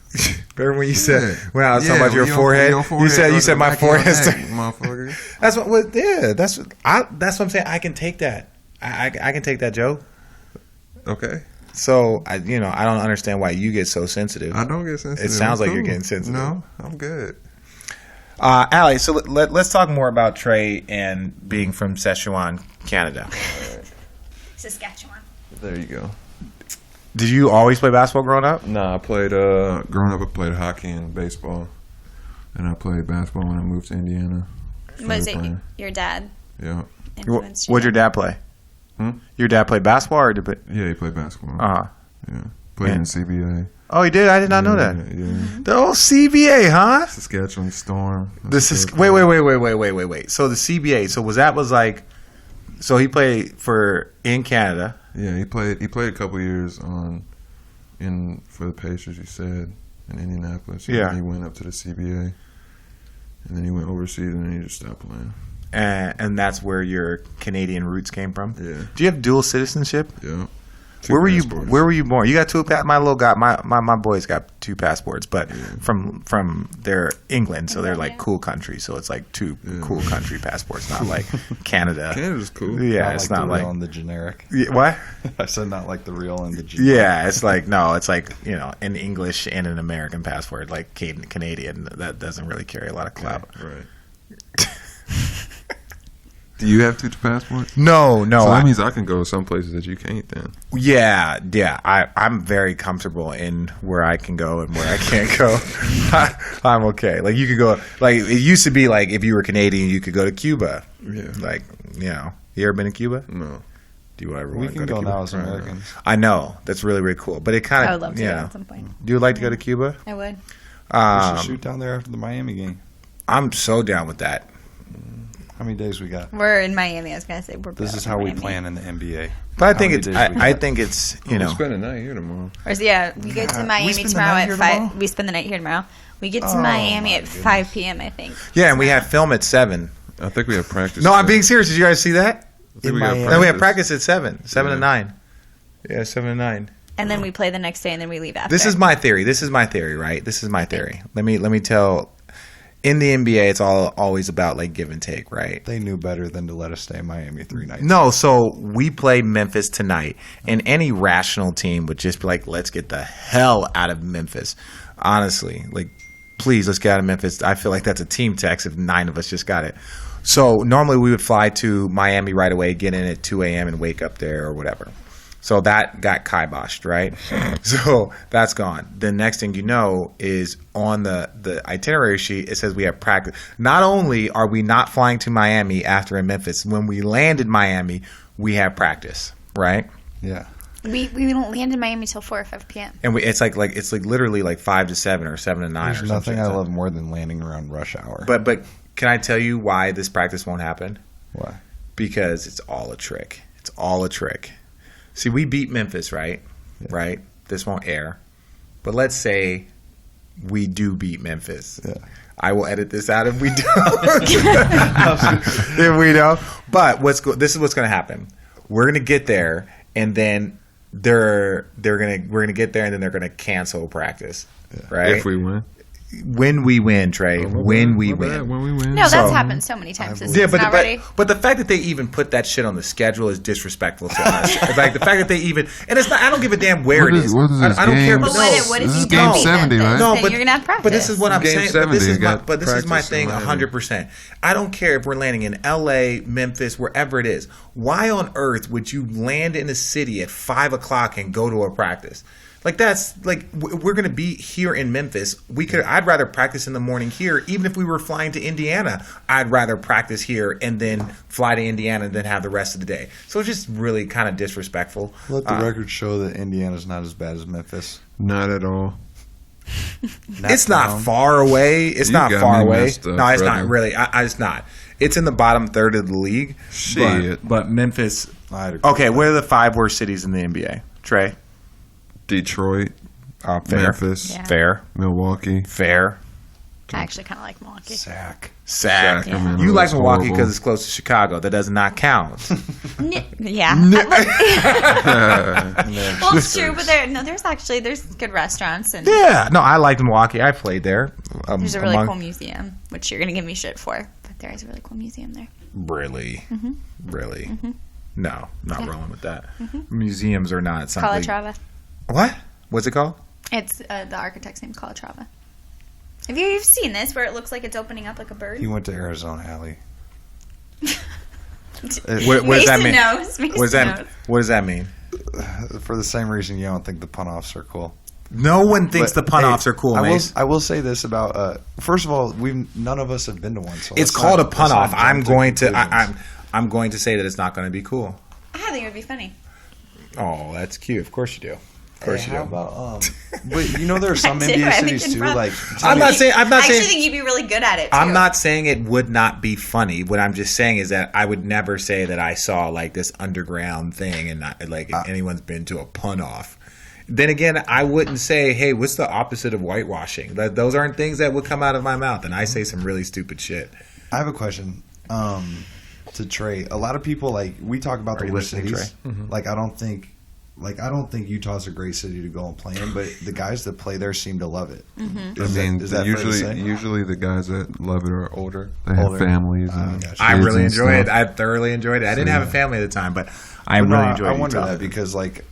Remember when you said when I was talking about your forehead? You said my forehead. Motherfucker. That's what. Well, yeah. That's what I'm saying. I can take that. I can take that, Joe. Okay. So I don't understand why you get so sensitive. I don't get sensitive. It sounds like you're getting sensitive. No, I'm good. Allie, so let's talk more about Trey and being from Szechuan, Canada. Saskatchewan. There you go. Did you always play basketball growing up? No, I played growing up. I played hockey and baseball, and I played basketball when I moved to Indiana. Was it your dad? Yeah. Influenced you? What'd your dad play? Your dad played basketball, or did Yeah, he played basketball. Uh-huh. Yeah, played in CBA. Oh, he did. I did not know that. Yeah. The old CBA, huh? Saskatchewan Storm. This is wait. So the CBA. So he played in Canada. Yeah, he played a couple years for the Pacers. He said in Indianapolis. Yeah. And he went up to the CBA, and then he went overseas, and then he just stopped playing. And that's where your Canadian roots came from. Yeah. Do you have dual citizenship? Yeah. Where were you born? You got 2 my little guy. My boys got 2 passports, but from they're England, so they're like cool country. So it's like 2 cool country passports, not like Canada. Canada's cool. Yeah, Not it's like not the like real and the generic. what? I said not like the real and the generic. Yeah, it's like an English and an American passport, like Canadian. That doesn't really carry a lot of clout. Right. Do you have 2 passports? No. So that means I can go some places that you can't then. Yeah. I'm very comfortable in where I can go and where I can't go. I'm okay. Like you could go. Like it used to be like if you were Canadian, you could go to Cuba. Yeah. Like you ever been to Cuba? No. Do you ever We want to can go to go Cuba? now as Americans. I know that's really really cool, but it kind of I would love to go at some point. Do you like to go to Cuba? I would. We should shoot down there after the Miami game. I'm so down with that. How many days we got? We're in Miami. I was gonna say we're. This is how we plan in the NBA. But I think many it's days we I got? think it's We'll spend the night here tomorrow. we get to Miami spend the tomorrow night at here 5. tomorrow? We spend the night here tomorrow. We get to Oh, Miami my at 5 p.m. I think. yeah, and we have film at 7. I think we have practice. No, I'm being serious. Did you guys see that? I think we got No, we have practice at 7 to 9. Yeah, 7 to 9. And then we play the next day, and then we leave after. This is my theory, right? This is my theory. Let me tell. In the NBA, it's always about like give and take, right? They knew better than to let us stay in Miami 3 nights. No, so we play Memphis tonight, and any rational team would just be like, let's get the hell out of Memphis. Honestly, like, please, let's get out of Memphis. I feel like that's a team text if 9 of us just got it. So normally we would fly to Miami right away, get in at 2 a.m. and wake up there or whatever. So that got kiboshed, right? So that's gone. The next thing you know is on the itinerary sheet, it says we have practice. Not only are we not flying to Miami after in Memphis, when we land in Miami, we have practice, right? Yeah. We don't land in Miami till 4 or 5 p.m. And it's like literally like 5 to 7 or 7 to 9 There's or nothing something. I love more than landing around rush hour. But can I tell you why this practice won't happen? Why? Because it's all a trick. It's all a trick. See, we beat Memphis, right? Yeah. Right? This won't air. But let's say we do beat Memphis. Yeah. I will edit this out if we don't. If we don't. But this is what's going to happen. We're going to get there, and then we're going to get there, and then they're going to cancel practice. Right? If we win. when we win, Trey. When we win. When we win. No, that's happened so many times. This Yeah, season already. but the fact that they even put that shit on the schedule is disrespectful to us. Like the fact that they even, and it's not. I don't give a damn where it is. What is this I don't care. game? But No. what if This you is don't game beat 70, Memphis? right? No, Then but you're gonna have practice. But this is what I'm Game saying. 70, But this is my, got but this is my practice thing. in Miami. 100%. I don't care if we're landing in L.A., Memphis, wherever it is. Why on earth would you land in a city at 5 o'clock and go to a practice? Like that's like we're gonna be here in Memphis. I'd rather practice in the morning here, even if we were flying to Indiana. I'd rather practice here and then fly to Indiana and then have the rest of the day. So it's just really kind of disrespectful. Let the record show that Indiana's not as bad as Memphis. Not at all. It's not far away. It's You not got far me away. messed up, No, it's brother. not really. It's not. It's in the bottom third of the league. Shit. But Memphis. I'd agree Okay, with what are the 5 worst cities in the NBA? Trey. Detroit, Fair. Memphis, Yeah. Fair. Milwaukee. Fair. I actually kind of like Milwaukee. Sac. Sac. Sacramento You like is Milwaukee horrible. because it's close to Chicago. That does not count. Yeah. Well, it's true, but there's good restaurants and Yeah. No, I liked Milwaukee. I played there. there's a really cool museum, which you're gonna give me shit for, but there is a really cool museum there. Really? Mm-hmm. Really? No, not rolling with that. Museums are not something. Calatrava. What? What's it called? It's the architect's name's Calatrava. Have you've seen this where it looks like it's opening up like a bird? He went to Arizona Alley. What does that mean? Mason knows. What does that mean? For the same reason you don't think the punt offs are cool. No one thinks But, the punt hey, offs are cool, Mace. I will say this about. First of all, none of us have been to one. So It's let's called not- a punt let's not off. I'm jump to going to. conclusions. I'm going to say that it's not going to be cool. I think it would be funny. Oh, that's cute. Of course you do. Of course Hey, you how do. about but you know there are some I do. NBA I think cities it's too. fun. Like I'm not saying. I'm I not actually saying. think you'd be really good at it. Too. I'm not saying it would not be funny. What I'm just saying is that I would never say that I saw like this underground thing and not like anyone's been to a punt off. Then again, I wouldn't say, "Hey, what's the opposite of whitewashing?" Those aren't things that would come out of my mouth, and I say some really stupid shit. I have a question to Trey. A lot of people like we talk about Are the you worst listening, cities. Like I don't think Utah's a great city to go and play in, but the guys that play there seem to love it. Is that fair to say? usually the guys that love it are older. They have Older. families. And Gotcha. I kids really and enjoy it. stuff. I thoroughly enjoyed it. I didn't have a family at the time, but I But really no, enjoyed I it. wonder that because like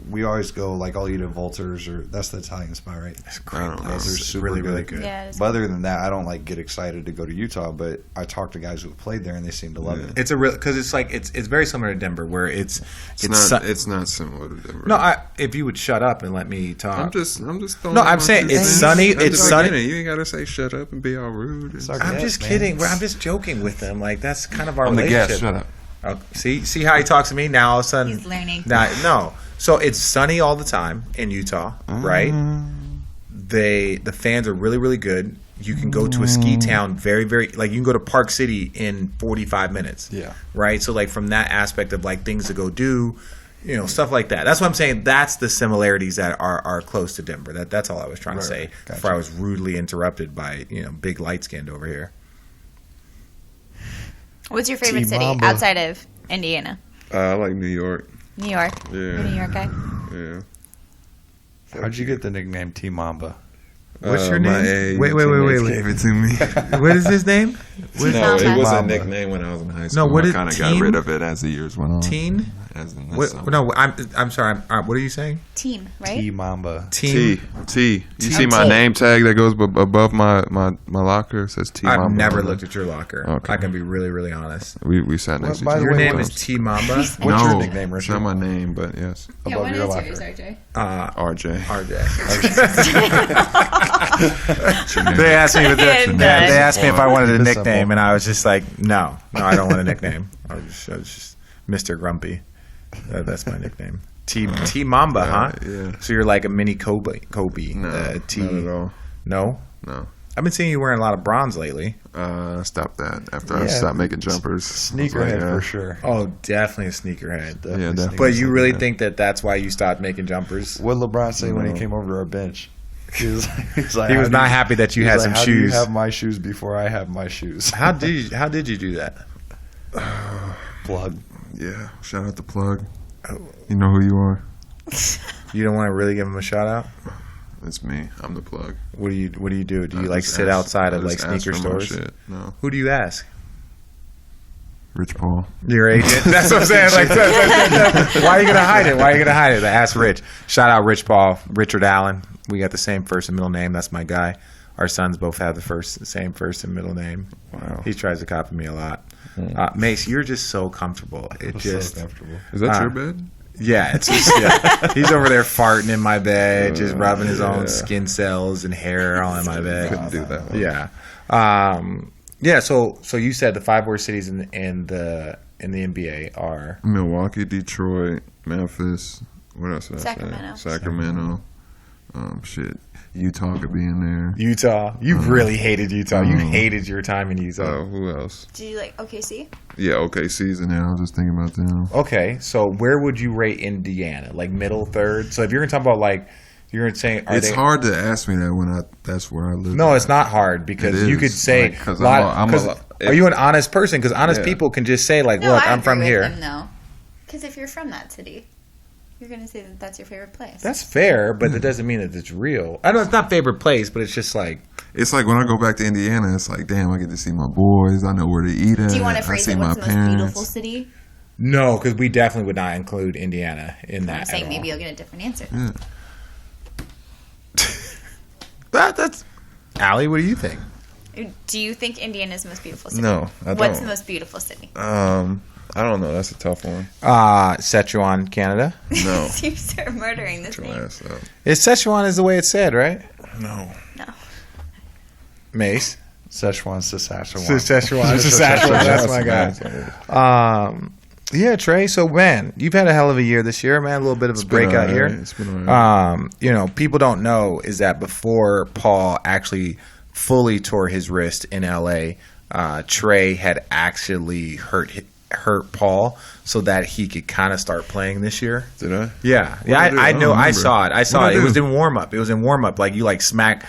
we always go like I'll eat at Volters or that's the Italian spot, right? It's great. I don't know. Those are It's super really, good. really good. Yeah, it is. But other than that, I don't like get excited to go to Utah. But I talk to guys who have played there and they seem to love it. It's a real because it's like it's very similar to Denver, where it's It's not similar to Denver. no. If you would shut up and let me talk, I'm just throwing No, out I'm my saying two it's cents. sunny- At it's the sunny- beginning. You ain't gotta say shut up and be all rude. It's our I'm guest, just man. kidding. I'm just joking with them. Like that's kind of our I'm the relationship. guest. Shut up. Oh, see how he talks to me now. All of a sudden, He's learning. No, so it's sunny all the time in Utah, right? The fans are really, really good. You can go to a ski town very, very like you can go to Park City in 45 minutes. Yeah. Right. So like from that aspect of like things to go do, stuff like that. That's what I'm saying. That's the similarities that are close to Denver. That's all I was trying to say Gotcha. before I was rudely interrupted by big light skinned over here. What's your favorite city T-Mamba. outside of Indiana? I like New York. New York. Yeah. You're a New York guy. Yeah. How'd you get the nickname T Mamba? What's your My name? Wait. teammates gave it to me. What is his name? No, it Mamba. was a Mamba. nickname when I was in high school. what I is kind of got team? rid of it as the years went on. Teen? As in What, summer. no, I'm sorry. What are you saying? Team, right? T Mamba. Team. T. You see my T. name tag that goes above my locker? It says T. I've Mamba never on it. looked at your locker. Okay. I can be really, really honest. We sat next to By each the other. Your way, name what- is T Mamba. What's no, your nickname, it's Richard? not my name, but yes. Above your locker. RJ? RJ. RJ. They asked me. They asked me if I wanted a It's nickname, simple. and I was just like, no, I don't want a nickname. I was just Mr. Grumpy. That's my nickname. T Mamba, huh? Yeah. So you're like a mini Kobe. No, T. not at all. No. No. I've been seeing you wearing a lot of bronze lately. Stop that after I Yeah. stopped making jumpers. Sneakerhead for sure. Oh, definitely a sneakerhead. Yeah, definitely. But you really think that's why you stopped making jumpers? What did LeBron say when he No. came over to our bench? He was like, He was "How do not you-" happy that you he had was some like, "How do you shoes. have my shoes before I have my shoes? How did you do that? Plug. Yeah. Shout out to Plug. You know who you are. You don't want to really give him a shout out? It's me. I'm the plug. What do you do? Do you I like just sit ask- outside I of like just ask sneaker for more stores? shit. No. Who do you ask? Rich Paul. Your agent? That's what I'm saying. Like, why are you gonna hide it? Why are you gonna hide it? Ask Rich. Shout out Rich Paul, Richard Allen. We got the same first and middle name. That's my guy. Our sons both have the same first and middle name. Wow. He tries to copy me a lot. Mace, you're just so comfortable. So comfortable. Is that your bed? Yeah, it's just, yeah. He's over there farting in my bed, just rubbing his own skin cells and hair all in my bed. Couldn't do that one. Yeah. Yeah, so you said the 5 worst cities in the NBA are Milwaukee, Detroit, Memphis. What else did I Sacramento. say? Sacramento. Shit. Utah could be in there. Utah. You really hated Utah. You hated your time in Utah. Who else? Do you like OKC? Yeah, OKC's in there. I was just thinking about them. Okay, so where would you rate Indiana? Like middle, third? So if you're going to talk about like, you're going to say, It's hard to ask me that when that's where I live. No, it's not hard because you could say, Because are you an honest person? Because honest people can just say like, No, look, I I'm from agree with here. them, though. Because if you're from that city, you're going to say that that's your favorite place. That's fair, but that doesn't mean that it's real. I know it's not favorite place, but it's just like, It's like when I go back to Indiana, it's like, damn, I get to see my boys. I know where to eat at. Do you want to I phrase see it? my What's the most parents. beautiful city? no, because we definitely would not include Indiana in that. I'm saying at all. maybe you'll get a different answer. Yeah. That's Allie, what do you think? Do you think Indiana is the most beautiful city? No, I What's don't. the most beautiful city? I don't know. That's a tough one. Szechuan, Canada. No. You start murdering this Get your name. ass up. Szechuan is the way it's said, right? No. No. Mace. Szechuan, Saskatchewan. Szechuan, Saskatchewan. That's my guy. Yeah, Trey. So, man, you've had a hell of a year this year, man. A little bit of a breakout year. It's been all right. People don't know is that before Paul actually fully tore his wrist in LA, Trey had actually hurt Paul so that he could kind of start playing this year. Did I? Yeah, What did I do? I I don't know. I remember. saw it. I saw What it. did I It was do? in warm up. It was in warm up. Like you like smacked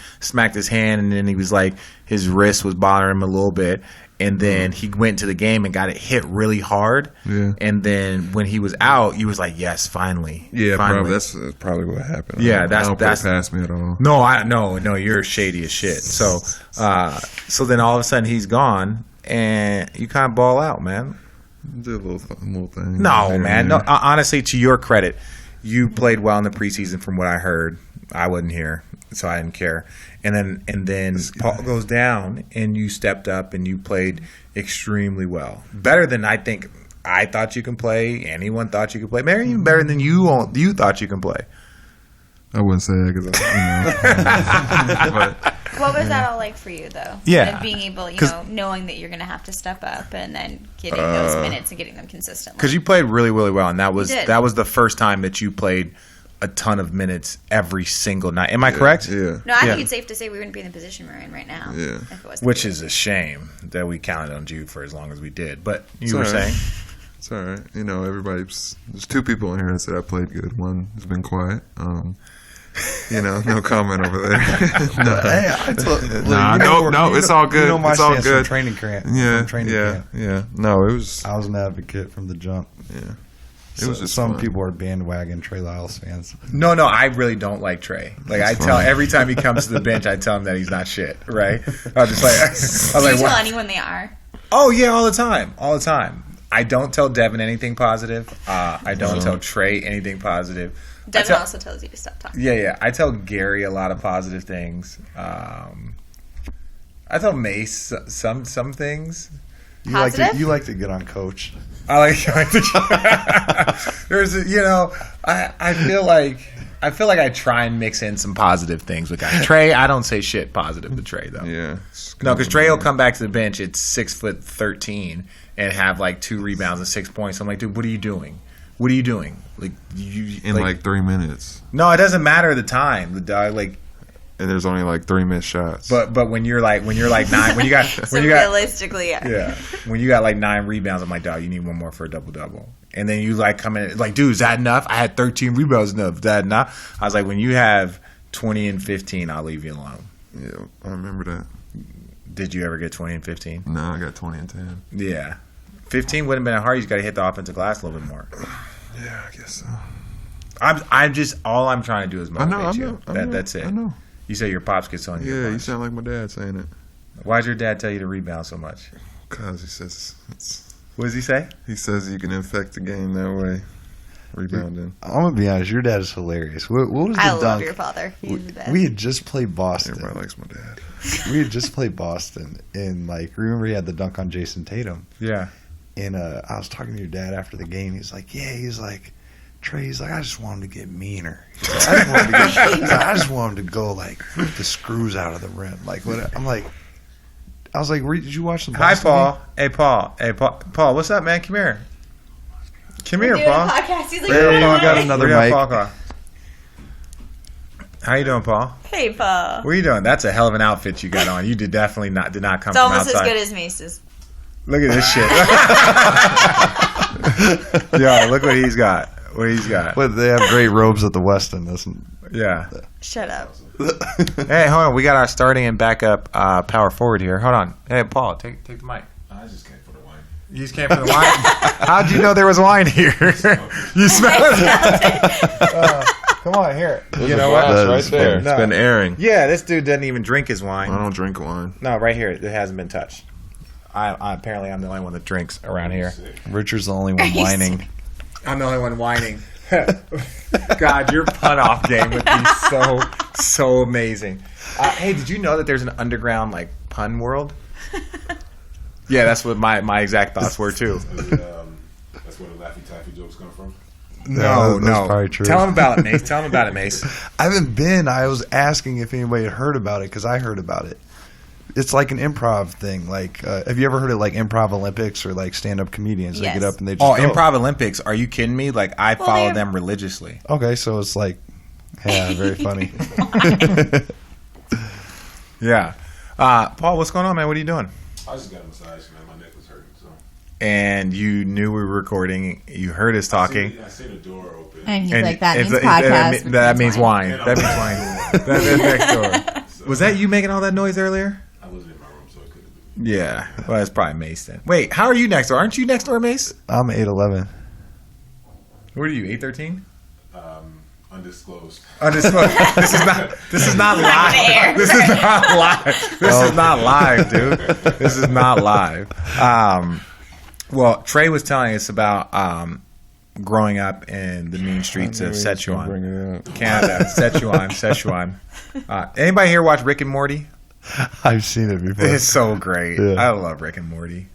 his hand, and then he was like his wrist was bothering him a little bit, and then he went to the game and got it hit really hard. Yeah. And then when he was out, he was like, "Yes, finally." Yeah, finally. probably. That's probably what happened. Yeah, I that's- don't that's- put it past me at all. No, you're shady as shit. So then all of a sudden he's gone, and you kind of ball out, man. Did a little thing. No, here and man. No, there. honestly, to your credit, you played well in the preseason. From what I heard, I wasn't here, so I didn't care. And then Paul goes down, and you stepped up and you played extremely well, better than I think I thought you can play. Anyone thought you could play, maybe even better than you thought you can play. I wouldn't say that because but What was that all like for you, though? Yeah. And being able, 'Cause- knowing that you're going to have to step up and then getting those minutes and getting them consistently. Because you played really, really well, and that was did. the first time that you played a ton of minutes every single night. Am I correct? yeah. No, I Yeah. think it's safe to say we wouldn't be in the position we're in right now. Yeah. If it wasn't Which for is a shame that we counted on you for as long as we did. But you It's were all right. saying, It's all right. There's 2 people in here that said I played good. One has been quiet. No comment over there. No. Hey, I told, Nah, no, it's all good. You know my It's all stance good. From training camp. Yeah, From training camp. yeah. No, it was. I was an advocate from the jump. Yeah, it was just some fun. people are bandwagon Trey Lyles fans. no, I really don't like Trey. Like I tell every time he comes to the bench, I tell him that he's not shit. Right? I was just like, I was Do you like, tell what? anyone they are? Oh yeah, all the time. I don't tell Devin anything positive. I don't tell Trey anything positive. Devin also tells you to stop talking. Yeah. I tell Gary a lot of positive things. I tell Mace some things. You Positive? you like to get on coach. I like there's I feel like I try and mix in some positive things with guys. Trey, I don't say shit positive to Trey though. Yeah. No, because Trey will come back to the bench at 6'13" and have like 2 rebounds and 6 points. I'm like, dude, what are you doing? What are you doing? Like you in like 3 minutes, no, it doesn't matter the time. The dog like, and there's only like 3 missed shots. but when you're like 9, when you got So when you got realistically, yeah. when you got like 9 rebounds, I'm like, dog, you need one more for a double. And then you like come in like, dude, is that enough? I had 13 rebounds enough. Is that enough? I was like, when you have 20 and 15, I'll leave you alone. Yeah, I remember that. Did you ever get 20 and 15? No, I got 20 and 10. Yeah. 15 wouldn't have been hard. You just got to hit the offensive glass a little bit more. Yeah, I guess so. I'm just all I'm trying to do is motivate I you. know. I know. That's it. I know. You say your pops gets on you. Yeah, you sound like my dad saying it. Why'd your dad tell you to rebound so much? Because he says What does he say? he says you can infect the game that way. Rebounding. I'm gonna be honest. Your dad is hilarious. What was the I dunk? love your father. He's the best. We had just played Boston. Everybody likes my dad. We had just played Boston, and like, remember he had the dunk on Jason Tatum. Yeah. And I was talking to your dad after the game. He's like, "Yeah." He's like, "Trey." He's like, "I just want him to get meaner. I just want him to go like rip the screws out of the rim." Like, what? I'm like, I was like, "Did you watch the Boston Hi, Paul. game?" Hey, Paul. Hey, Paul. What's up, man? Come here. Come here, Doing a Paul. podcast. He's like, There we "Hi." got another We got mic. Paul call. How you doing, Paul? Hey, Paul. What are you doing? That's a hell of an outfit you got on. You did not come It's from almost outside. as good as Mace's. Look at this shit. Yo, look what he's got. What he's got. But they have great robes at the Westin. Doesn't? Yeah. Shut up. Hey, hold on. We got our starting and backup power forward here. Hold on. Hey, Paul, take the mic. I just came for the wine. You just came for the wine? How'd you know there was wine here? You smell it? Come on, here. You know what? That It's is right there. No. It's been airing. Yeah, this dude doesn't even drink his I wine. don't drink wine. No, right here. It hasn't been touched. I apparently I'm the only one that drinks around here. Richard's the only one whining. I'm the only one whining. God, your pun off game would be so amazing. Hey, did you know that there's an underground like pun world? Yeah, that's what my exact thoughts were too. That's where the Laffy Taffy jokes come from. No, that's probably true. Tell him about it, Mace. Tell him about it, Mace. I haven't been. I was asking if anybody had heard about it because I heard about it. It's like an improv thing. Like, have you ever heard of like Improv Olympics or like stand-up comedians? Yes. They get up and they just Oh, go. Improv Olympics? Are you kidding me? Like, I follow they're- them religiously. Okay, so it's like, yeah, very funny. Yeah. Paul, what's going on, man? What are you doing? I just got a massage, man. My neck was hurting, so. And you knew we were recording. You heard us talking. I see the door open. And he's And like, that it's- means that- podcast. which That means wine. wine. That means wine. That is next door. Was that you making all that noise earlier? I wasn't in my room, so I couldn't do it. Yeah. Well, that's probably Mace then. Wait, how are you next door? Aren't you next door, Mace? I'm 8'11". What are you, 813? Undisclosed. Undisclosed. This is not live. air. This is not live. This is not live, dude. This is not live. Well, Trey was telling us about growing up in the mean streets of Bring Sichuan, it up. Canada. Sichuan. Anybody here watch Rick and Morty? I've seen it before. It's so great. Yeah. I love Rick and Morty.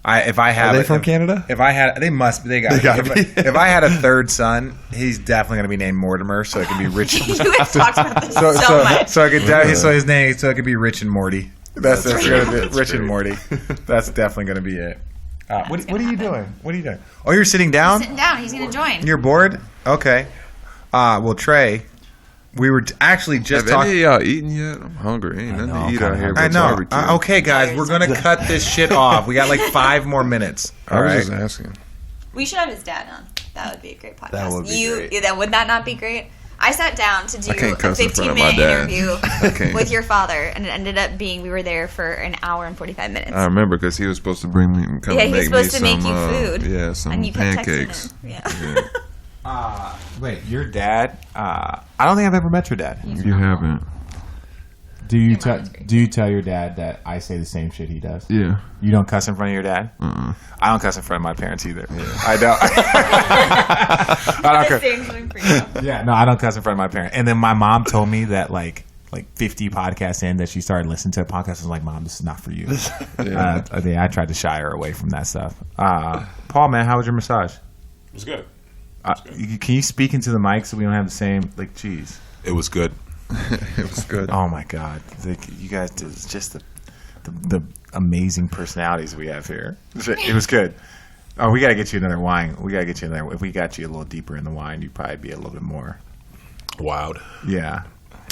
If I had, Are they from Canada? If I had, they must. They got. They gotta be. If I had a third son, he's definitely going to be named Mortimer, so it can be Rich. You guys talked about this so much. So his name, so it could be Rich and Morty. That's going to be Rich and Morty. That's definitely going to be it. What are you doing? What are you doing? Oh, you're sitting down. Sitting down. He's going to join. You're bored. Okay. Well, Trey, we were actually just Have any talking. of y'all eaten yet? I'm hungry. Ain't nothing to eat out here I but know. barbecue. Okay, guys, we're gonna cut this shit off. We got like 5 more minutes. All I was right. just asking. We should have his dad on. That would be a great podcast. That would be great. Yeah, would that not be great? I sat down to do I can't a cuss in front of 15-minute my dad. I interview can't. with your father, and it ended up being we were there for an hour and 45 minutes. I remember because he was supposed to bring me, come yeah, and he was make me supposed to make some, you food. yeah, some and you kept pancakes. texting him. Yeah. Wait, your dad? I don't think I've ever met your dad. You haven't. Do you Your mom was great. do you tell your dad that I say the same shit he does? Yeah. You don't cuss in front of your dad? Uh-uh. I don't cuss in front of my parents either. I don't. I don't cuss. Saying something for you. Yeah, no, I don't cuss in front of my parents. And then my mom told me that like 50 podcasts in that she started listening to a podcast. I was like, Mom, this is not for you. I tried to shy her away from that stuff. Paul, man, how was your massage? It was good. Can you speak into the mic so we don't have the same geez? It was good. It was good. Oh my God, you guys, it's just the amazing personalities we have here. It was good. Oh, we got to get you another wine. We got to get you another. If we got you a little deeper in the wine, you'd probably be a little bit more. Wild. Yeah.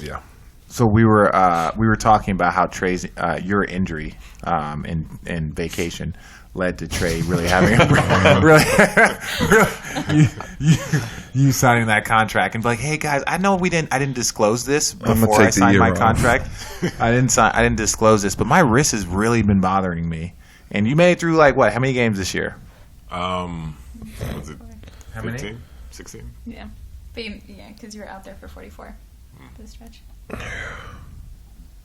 Yeah. So we were talking about how Trey's your injury in vacation led to Trey really having you signing that contract and be like, hey guys, I know I didn't disclose this before I signed my contract. I didn't disclose this, but my wrist has really been bothering me. And you made it through like what? How many games this year? Was it How many? 15? 16? Yeah. Yeah, because you were out there for 44 for the stretch.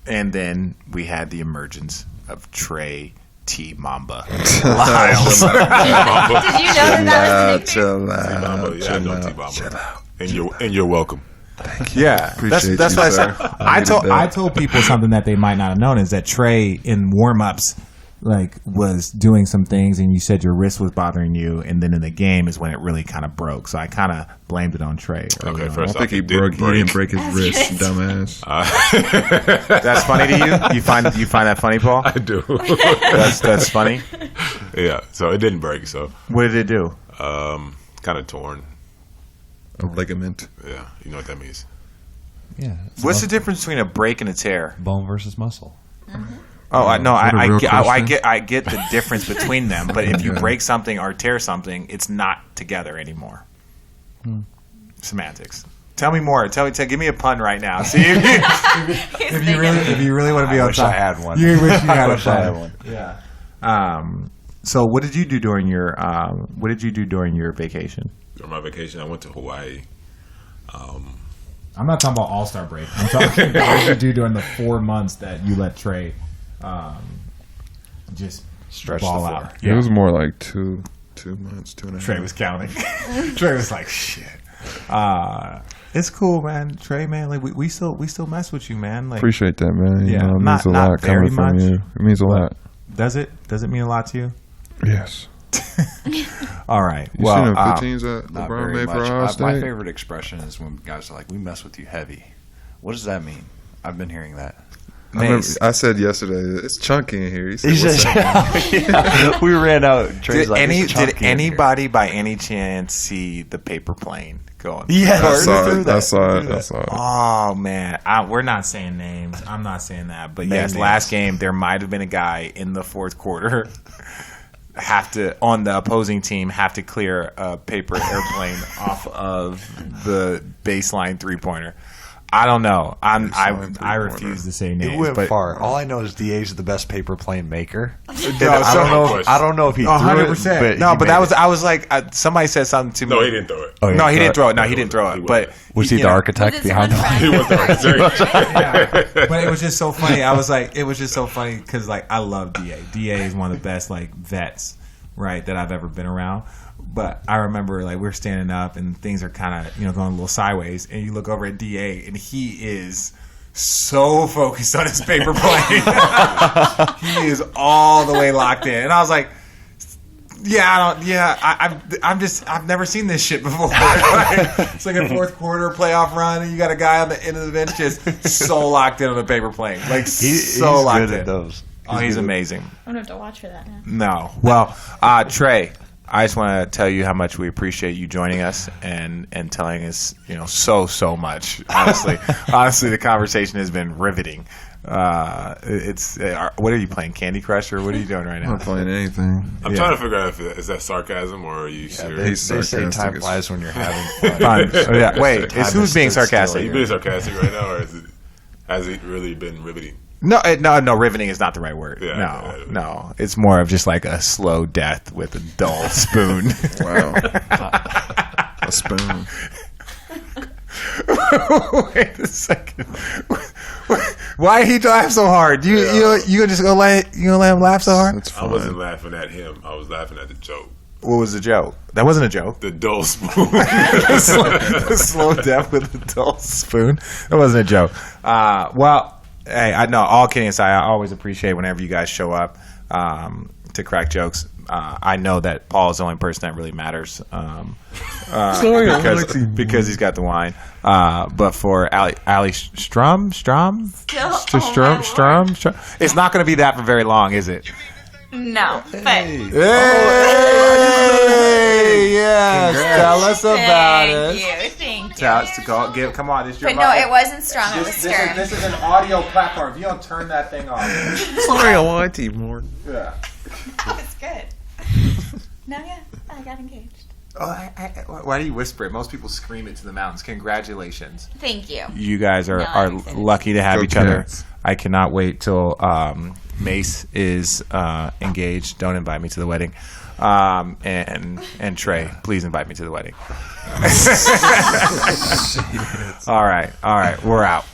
And then we had the emergence of Trey T. Mamba Lyles. Did you know that was the nickname? Chill out. Mamba, yeah, I know T-Mamba. And you're welcome. Yeah, that's what I said. I told people something that they might not have known is that Trey in warm-ups was doing some things, and you said your wrist was bothering you, and then in the game is when it really kind of broke. So I kind of blamed it on Trey. Okay, I first don't think he didn't break his wrist, dumbass. That's funny to you? You find that funny, Paul? I do. That's funny. Yeah, so it didn't break. So What did it do? kind of torn. A ligament. Yeah, you know what that means. Yeah. What's the difference between a break and a tear? Bone versus muscle. Oh, I know. Is that a real question? I get the difference between them. But if you break something or tear something, it's not together anymore. Semantics. Tell me more. Give me a pun right now. See If you really want to be I on wish top, I had one. You wish you had I wish I had one. Yeah. So what did you do during your vacation? During my vacation, I went to Hawaii. I'm not talking about All-Star break. I'm talking about what did you do during the 4 months that you let Trey just Stretch ball the floor. out. It was more like 2 months, 2.5. Trey was counting. Trey was like, "Shit." It's cool, man. Trey, man, we still mess with you, man. Like, Appreciate that, man. Yeah, You know, it not- means a not lot very coming from much, you. It means a lot. does it mean a lot to you? Yes. All right. You Well, seen the 15s that Not LeBron very made for much. Ohio My State? favorite expression is when guys are like, "We mess with you heavy." What does that mean? I've been hearing that. I said yesterday, it's chunky in here. He said, He "What's said, up?" yeah. We ran out. Trey's Did, like, "It's chunky did in here." anybody by any chance see the paper plane going? Yes, I saw through it. that. I saw it. Through I that. saw it. Oh man, we're not saying names. I'm not saying that, but yes, names. last game there might have been a guy in the fourth quarter on the opposing team have to clear a paper airplane off of the baseline 3-pointer. I don't know. I refuse to say names. It went but far. All I know is DA's the best paper plane maker. No, I don't know if he threw 100%. it. No, he but made that was it. I was like somebody said something to me. No, he didn't throw it. Oh, No, he didn't throw it. No, He he didn't throw it. wasn't. But Was he you the know, architect With his behind one the friend. He was the but it was just so funny. It was just so funny because I love DA. DA is one of the best vets, right, that I've ever been around. But I remember we're standing up and things are kind of going a little sideways, and you look over at DA and he is so focused on his paper plane. He is all the way locked in, and I was like, I've never seen this shit before. It's like a fourth quarter playoff run, and you got a guy on the end of the bench just so locked in on the paper plane, He's so locked good in. at those. Oh, he's amazing. I'm gonna have to watch for that now. No, well, Trey, I just want to tell you how much we appreciate you joining us and telling us so much. Honestly, the conversation has been riveting. What are you playing, Candy Crush, or what are you doing right I'm now? not playing anything. I'm trying to figure out is that sarcasm or are you serious? They say sarcastic time as- flies when you're having fun. Wait, who's being sarcastic? Are you being sarcastic right now, or has it really been riveting? No, riveting is not the right word. Yeah, No, it's more of just like a slow death with a dull spoon. Wow. A spoon. Wait a second. Why he laugh so hard? You just gonna let him laugh so hard? That's I fine. wasn't laughing at him. I was laughing at the joke. What was the joke? That wasn't a joke. The dull spoon. the slow death with a dull spoon. That wasn't a joke. Well, hey, I know. All kidding aside, I always appreciate whenever you guys show up to crack jokes. I know that Paul is the only person that really matters because he's got the wine. But for Ali Strum, it's not going to be that for very long, is it? No, but Hey, yes, tell us about it. Thank you. Come on, it's your But no, it wasn't strong. It was stern. This is an audio platform. If you don't turn that thing off. Sorry, I want to more. Yeah. It's good. No, yeah, I got engaged. Why do you whisper it? Most people scream it to the mountains. Congratulations. Thank you. You guys are No, I'm excited. lucky to have Go each other. Cats. I cannot wait till Mace is engaged. Don't invite me to the wedding. And Trey, please invite me to the wedding. All right, we're out.